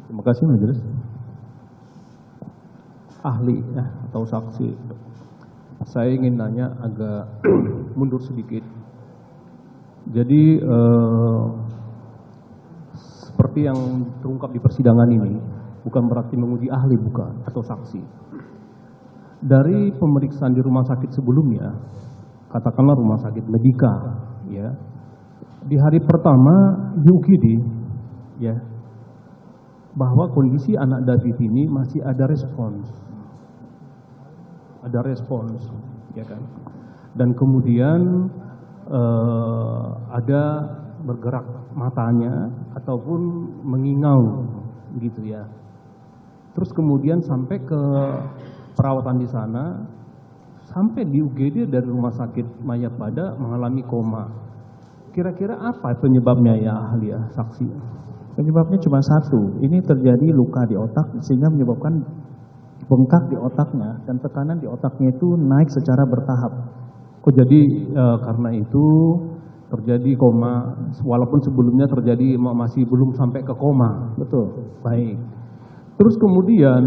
Terima kasih Majelis. Ahli ya, atau saksi. Saya ingin nanya agak mundur sedikit. Jadi seperti yang terungkap di persidangan ini, bukan berarti menguji ahli, bukan, atau saksi. Dari pemeriksaan di rumah sakit sebelumnya, katakanlah rumah sakit Medika, ya, di hari pertama di UGD, ya, bahwa kondisi anak David ini masih ada respons, ya kan, dan kemudian ada bergerak matanya ataupun mengingau, gitu ya. Terus kemudian sampai ke perawatan di sana, sampai di UGD dari rumah sakit Mayapada mengalami koma. Kira-kira apa penyebabnya ya ahli ya, saksi? Penyebabnya cuma satu, ini terjadi luka di otak sehingga menyebabkan bengkak di otaknya dan tekanan di otaknya itu naik secara bertahap. Oh jadi karena itu terjadi koma, walaupun sebelumnya terjadi masih belum sampai ke koma. Betul. Baik. Terus kemudian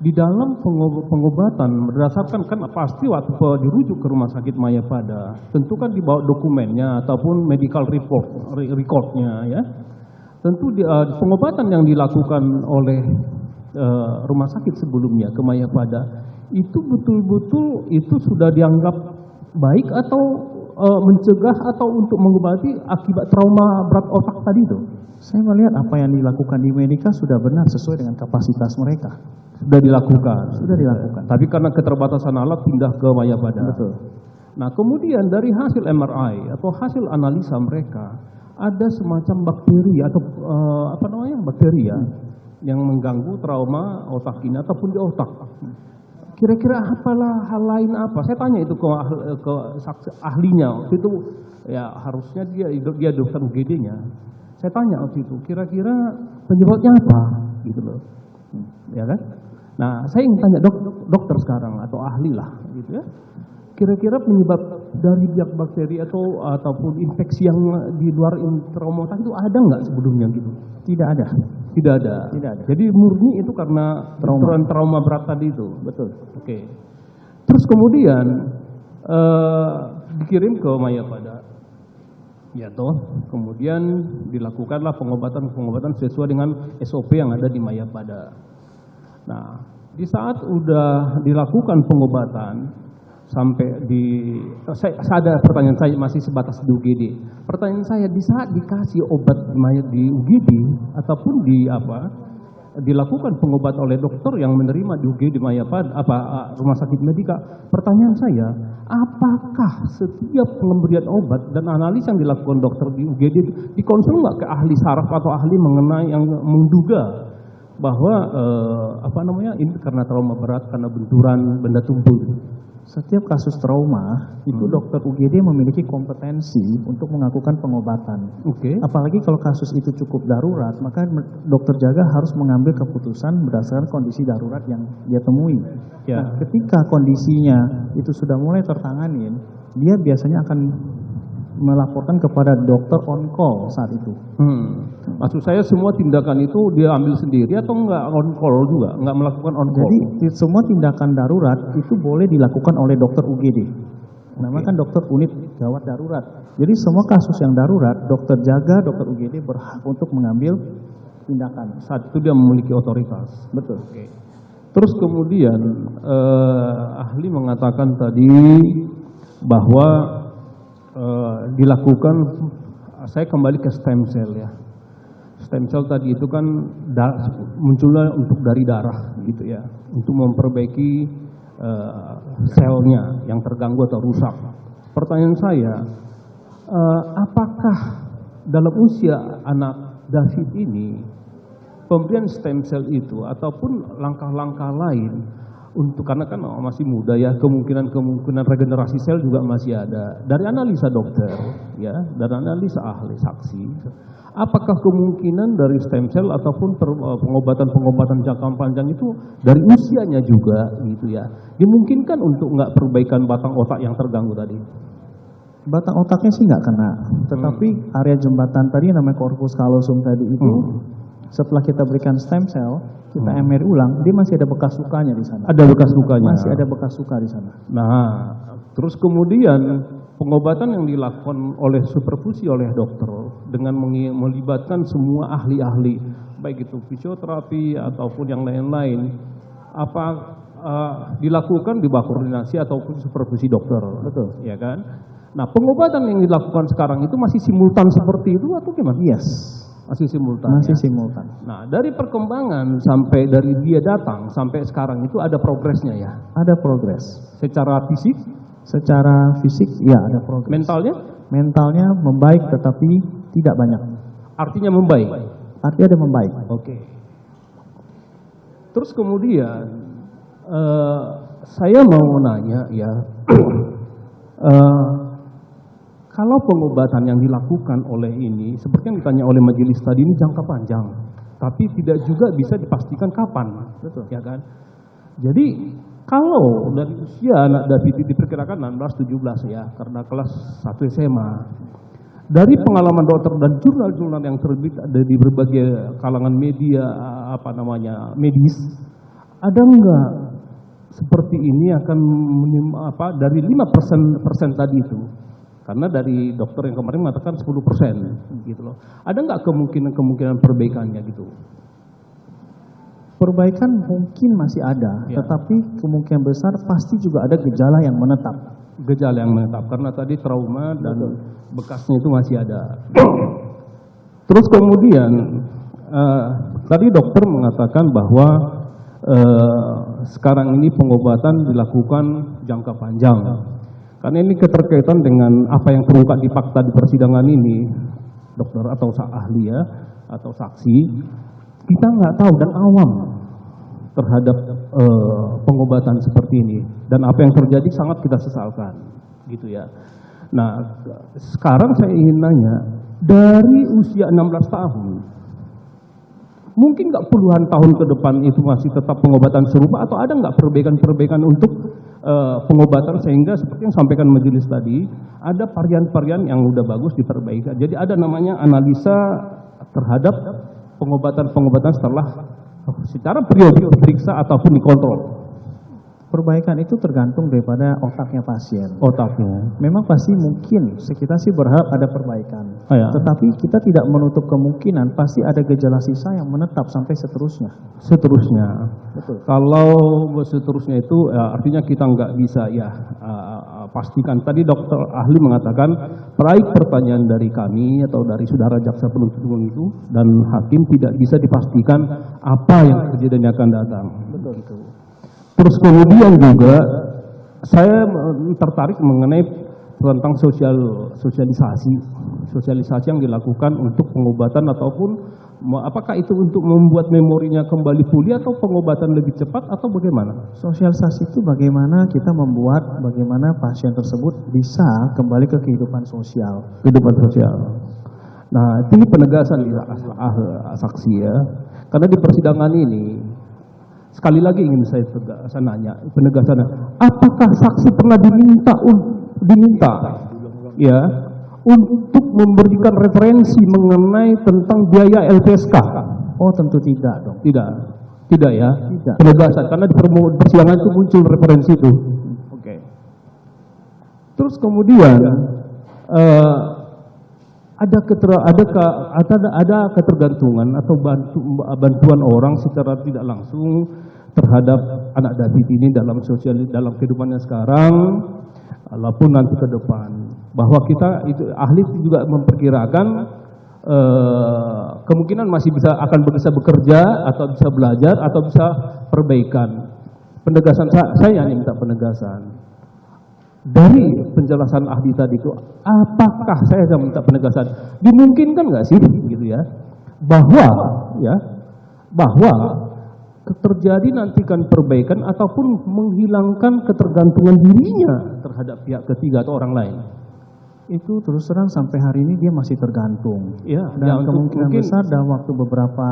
di dalam pengobatan berdasarkan kan pasti waktu dirujuk ke rumah sakit Mayapada tentu kan dibawa dokumennya ataupun medical recordnya ya. Tentu pengobatan yang dilakukan oleh rumah sakit sebelumnya ke Mayapada itu betul-betul itu sudah dianggap baik atau mencegah atau untuk mengobati akibat trauma berat otak tadi itu. Saya melihat apa yang dilakukan di Medika sudah benar sesuai dengan kapasitas mereka. Sudah dilakukan. Sudah dilakukan. Tapi karena keterbatasan alat pindah ke Mayapada. Betul. Nah kemudian dari hasil MRI atau hasil analisa mereka ada semacam bakteri atau bakteri ya yang mengganggu trauma otak ini ataupun di otak. Kira-kira apalah hal lain apa? Saya tanya itu ke ahlinya waktu itu ya, harusnya dia dokter UGD-nya. Saya tanya waktu itu kira-kira penyebabnya apa gitu loh. Ya kan? Nah, saya ingin tanya dokter sekarang atau ahli lah gitu ya. Kira-kira penyebab dari bakteri ataupun infeksi yang di luar trauma otak itu ada nggak sebelumnya gitu? Tidak ada. Tidak ada. Tidak ada. Jadi murni itu karena trauma berat tadi itu. Betul. Oke. Terus kemudian dikirim ke Mayapada. Ya toh, kemudian dilakukanlah pengobatan sesuai dengan SOP yang ada di Mayapada. Nah, di saat udah dilakukan pengobatan sampai saya ada pertanyaan saya masih sebatas di UGD. Pertanyaan saya di saat dikasih obat di UGD ataupun dilakukan pengobatan oleh dokter yang menerima di UGD Mayapada rumah sakit Medika. Pertanyaan saya, apakah setiap pemberian obat dan analisa yang dilakukan dokter di UGD dikonsul nggak ke ahli saraf atau ahli mengenai yang menduga bahwa ini karena trauma berat karena benturan benda tumpul? Setiap kasus trauma itu dokter UGD memiliki kompetensi untuk melakukan pengobatan. Oke. Apalagi kalau kasus itu cukup darurat, maka dokter jaga harus mengambil keputusan berdasarkan kondisi darurat yang dia temui. Ya. Nah, ketika kondisinya itu sudah mulai tertanganin, dia biasanya akan melaporkan kepada dokter on call saat itu. Maksud saya semua tindakan itu dia ambil sendiri atau enggak on call juga, enggak melakukan on call? Jadi semua tindakan darurat itu boleh dilakukan oleh dokter UGD. Namakan dokter unit gawat darurat. Jadi semua kasus yang darurat, dokter jaga, dokter UGD berhak untuk mengambil tindakan. Saat itu dia memiliki otoritas. Betul. Oke. Terus kemudian ahli mengatakan tadi bahwa dilakukan, saya kembali ke stem cell ya. Stem cell tadi itu kan munculnya untuk dari darah gitu ya, untuk memperbaiki selnya yang terganggu atau rusak. Pertanyaan saya, apakah dalam usia anak David ini pemberian stem cell itu ataupun langkah-langkah lain untuk, karena kan masih muda ya, kemungkinan regenerasi sel juga masih ada. Dari analisa dokter ya, dari analisa ahli saksi, apakah kemungkinan dari stem cell ataupun pengobatan jangka panjang itu dari usianya juga gitu ya, dimungkinkan untuk nggak perbaikan batang otak yang terganggu tadi? Batang otaknya sih nggak kena, tetapi area jembatan tadi namanya corpus callosum tadi itu setelah kita berikan stem cell, kita MRI ulang, dia masih ada bekas lukanya di sana. Ada bekas lukanya. Masih ada bekas luka di sana. Nah, terus kemudian pengobatan yang dilakukan oleh superfusi oleh dokter dengan melibatkan semua ahli-ahli, baik itu fisioterapi ataupun yang lain-lain, dilakukan di bawah koordinasi ataupun supervisi dokter. Betul. Ya kan? Nah, pengobatan yang dilakukan sekarang itu masih simultan seperti itu atau gimana? Yes. Masih simultan. Masih ya? simultan. Nah, dari perkembangan sampai dari dia datang sampai sekarang itu ada progresnya ya? Ada progres. Secara fisik? Secara fisik, ya ada progres. Mentalnya? Mentalnya membaik tetapi tidak banyak. Artinya membaik? Artinya ada membaik. Oke. Terus kemudian, saya mau nanya ya, kalau pengobatan yang dilakukan oleh ini, seperti yang ditanya oleh majelis tadi, ini jangka panjang, tapi tidak juga bisa dipastikan kapan, Betul. ya kan? Jadi kalau dari usia anak David diperkirakan 16-17 ya, karena kelas 1 SMA, dari pengalaman dokter dan jurnal-jurnal yang terbit ada di berbagai kalangan media medis, ada enggak seperti ini akan dari 5% tadi itu? Karena dari dokter yang kemarin mengatakan 10% gitu loh. Ada nggak kemungkinan perbaikannya gitu? Perbaikan mungkin masih ada, Ya. tetapi kemungkinan besar pasti juga ada gejala yang menetap. Gejala yang menetap karena tadi trauma dan bekasnya itu masih ada. Terus kemudian tadi dokter mengatakan bahwa sekarang ini pengobatan dilakukan jangka panjang. Karena ini keterkaitan dengan apa yang terungkap di fakta di persidangan ini, dokter atau ahli ya, atau saksi, kita nggak tahu dan awam terhadap pengobatan seperti ini. Dan apa yang terjadi sangat kita sesalkan, gitu ya. Nah, sekarang saya ingin nanya, dari usia 16 tahun, mungkin nggak puluhan tahun ke depan itu masih tetap pengobatan serupa atau ada nggak perbaikan-perbaikan untuk pengobatan sehingga seperti yang sampaikan majelis tadi ada varian-varian yang udah bagus diperbaiki. Jadi ada namanya analisa terhadap pengobatan-pengobatan setelah secara periodik diperiksa ataupun dikontrol. Perbaikan itu tergantung daripada otaknya pasien. Otaknya. Memang pasti mungkin kita sih berharap ada perbaikan. Ya. Tetapi kita tidak menutup kemungkinan pasti ada gejala sisa yang menetap sampai seterusnya. Seterusnya. Betul. Kalau seterusnya itu artinya kita nggak bisa ya pastikan. Tadi dokter ahli mengatakan baik pertanyaan dari kami atau dari saudara jaksa penuntut umum itu dan hakim tidak bisa dipastikan apa yang terjadi dan akan datang. Betul itu. Terus kemudian juga saya tertarik mengenai tentang sosialisasi yang dilakukan untuk pengobatan ataupun apakah itu untuk membuat memorinya kembali pulih atau pengobatan lebih cepat atau bagaimana? Sosialisasi itu bagaimana kita membuat bagaimana pasien tersebut bisa kembali ke kehidupan sosial. Kehidupan sosial. Nah, ini penegasan di saksi ya. Karena di persidangan ini sekali lagi ingin saya nanya penegasannya, apakah saksi pernah diminta ya untuk memberikan referensi mengenai tentang biaya LPSK? Oh, tentu tidak dong. Tidak ya. Tidak. Penegasan karena di persidangan itu muncul referensi itu. Oke. Terus kemudian ada ketergantungan atau bantuan orang secara tidak langsung terhadap anak David ini dalam kehidupannya sekarang walaupun nanti ke depan, bahwa kita itu ahli juga memperkirakan kemungkinan masih akan bisa bekerja atau bisa belajar atau bisa perbaikan. Penegasan saya hanya minta penegasan dari penjelasan ahli tadi itu, apakah saya akan minta penegasan dimungkinkan nggak sih gitu ya bahwa terjadi nantikan perbaikan ataupun menghilangkan ketergantungan dirinya terhadap pihak ketiga atau orang lain. Itu terus terang sampai hari ini dia masih tergantung. Ya, Dan kemungkinan besar dalam beberapa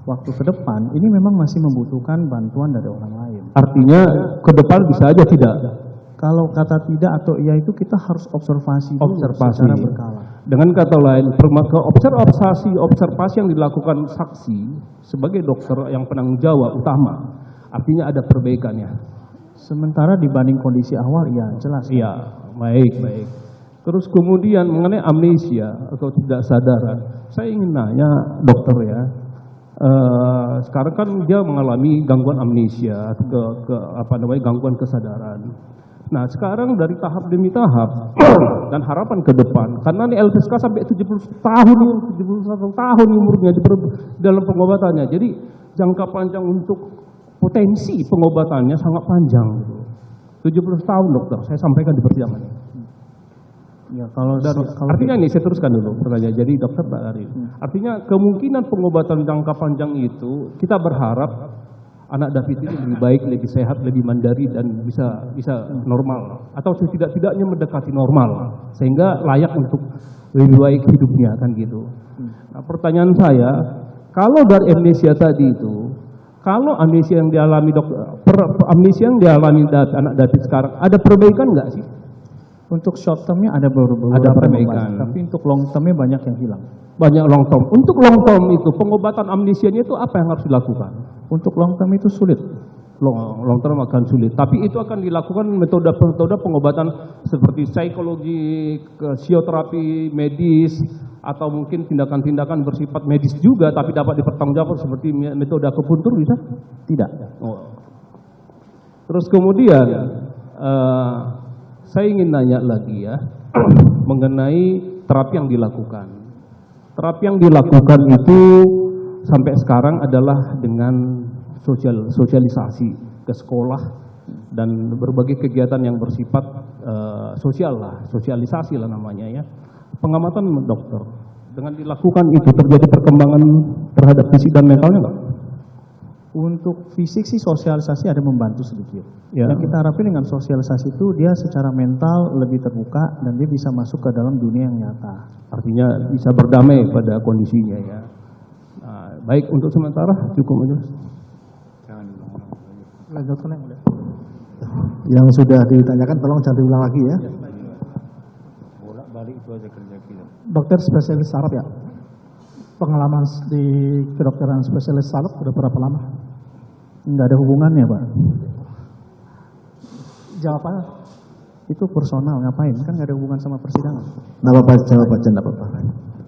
waktu ke depan ini memang masih membutuhkan bantuan dari orang lain. Artinya ke depan bisa aja tidak. Kalau kata tidak atau iya itu kita harus observasi dulu secara berkala. Dengan kata lain, observasi yang dilakukan saksi sebagai dokter yang penanggung jawab utama, artinya ada perbaikannya. Sementara dibanding kondisi awal, iya jelas. Iya, baik. Terus kemudian mengenai amnesia atau tidak sadaran, saya ingin nanya dokter ya, sekarang kan dia mengalami gangguan amnesia, gangguan kesadaran. Nah sekarang dari tahap demi tahap dan harapan ke depan, karena ini LPSK sampai 71 tahun umurnya dalam pengobatannya, jadi jangka panjang untuk potensi pengobatannya sangat panjang. 70 tahun dokter, saya sampaikan di persidangan. Ya, kalau artinya ini saya teruskan dulu pertanyaan. Jadi dokter Pak Arif, artinya kemungkinan pengobatan jangka panjang itu kita berharap anak David ini lebih baik, lebih sehat, lebih mandiri dan bisa normal atau setidak-tidaknya mendekati normal sehingga layak untuk lebih baik hidupnya kan gitu. Nah, pertanyaan saya, kalau dari amnesia tadi itu, kalau amnesia yang dialami anak David sekarang ada perbaikan nggak sih? Untuk short termnya ada perbaikan, tapi untuk long termnya banyak yang hilang. Banyak long term. Untuk long term itu pengobatan amnesianya itu apa yang harus dilakukan? Untuk long term itu sulit. Long term akan sulit. Tapi itu akan dilakukan metode pengobatan seperti psikologi, psikoterapi medis, atau mungkin tindakan-tindakan bersifat medis juga, tapi dapat dipertanggungjawabkan seperti metode akupuntur bisa? Tidak. Terus kemudian saya ingin nanya lagi ya mengenai terapi yang dilakukan. Terapi yang dilakukan itu sampai sekarang adalah dengan sosialisasi ke sekolah dan berbagai kegiatan yang bersifat sosialisasi lah namanya ya. Pengamatan dokter, dengan dilakukan itu terjadi perkembangan terhadap fisik dan mentalnya enggak? Untuk fisik sih sosialisasi ada membantu sedikit. Ya. Yang kita harapin dengan sosialisasi itu dia secara mental lebih terbuka dan dia bisa masuk ke dalam dunia yang nyata. Artinya bisa berdamai pada kondisinya ya. Nah, baik untuk sementara cukup aja. Lanjutkan yang udah. Yang sudah ditanyakan tolong jangan diulang lagi ya. Bolak-balik itu aja kerja kita. Dokter spesialis saraf ya. Pengalaman di kedokteran spesialis saraf udah berapa lama? Enggak ada hubungannya, Pak. Jawabannya Itu personal, ngapain? Kan nggak ada hubungan sama persidangan. Nggak apa-apa, jawab aja, nggak apa-apa.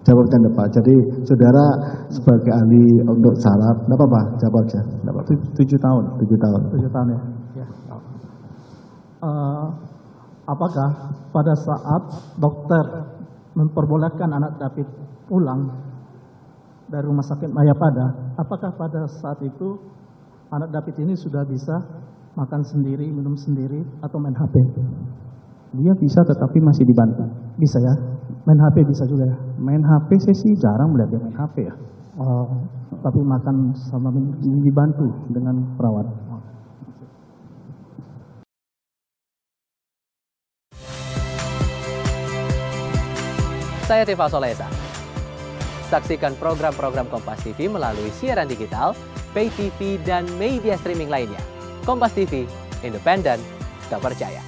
Jawab aja, nggak apa-apa. Jadi saudara sebagai ahli untuk saraf, nggak apa-apa, jawab aja. Nggak apa-apa. 7 tahun. 7 tahun. 7 tahun ya. Apakah pada saat dokter memperbolehkan anak David pulang dari rumah sakit Mayapada, apakah pada saat itu anak David ini sudah bisa makan sendiri, minum sendiri, atau main HP? Dia bisa tetapi masih dibantu. Bisa ya? Main HP bisa juga ya? Main HP saya sih jarang melihat dia main HP ya. Tapi makan sama minum Dibantu dengan perawat. Saya Tifa Solesa. Saksikan program-program Kompas TV melalui siaran digital, pay TV, dan media streaming lainnya. Kompas TV, independen, terpercaya.